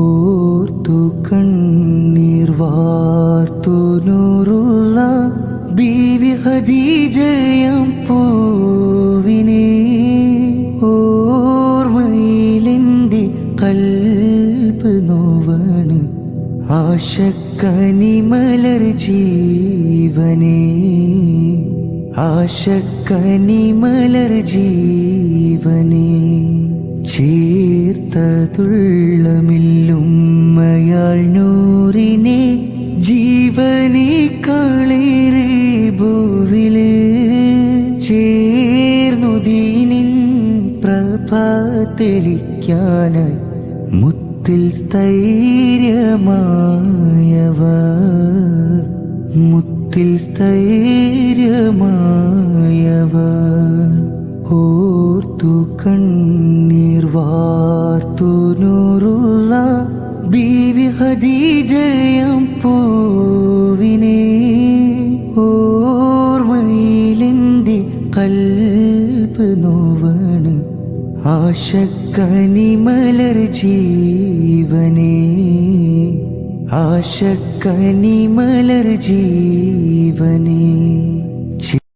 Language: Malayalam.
ഓർത്തു കണ്ണീർ വാർത്തു നൂറുള്ള ബീവി ഖദീജയം പൂവിനെ ഓർമ്മയിലെൻ്റെ കൽബ് നോവാണ് ആശക്കനി മലർ ജീവനേ ആശക്കനി മലർ ജീവനേ ചേർത്തതുള്ളമില്ലുമ്മയാൾ നൂറിനെ ജീവനേക്കാളേറെ ഭൂവില് ചേർന്നു ദീനിൻ പ്രഭ തെളിക്കാനായി മുത്തിൽ സ്ഥൈര്യമായവർ മുത്തിൽ സ്ഥൈര്യമായവർ ഓർത്തു കണ്ണീർ വാർത്തു നൂറുള്ള ബീവി ഖദീജയം പൂവിനെ ഓർമ്മയിലെൻ്റെ കൽബ് നോവാണ് ആശക്കനി മലർ ജീവനേ ആശക്കനി മലർ ജീവനേ.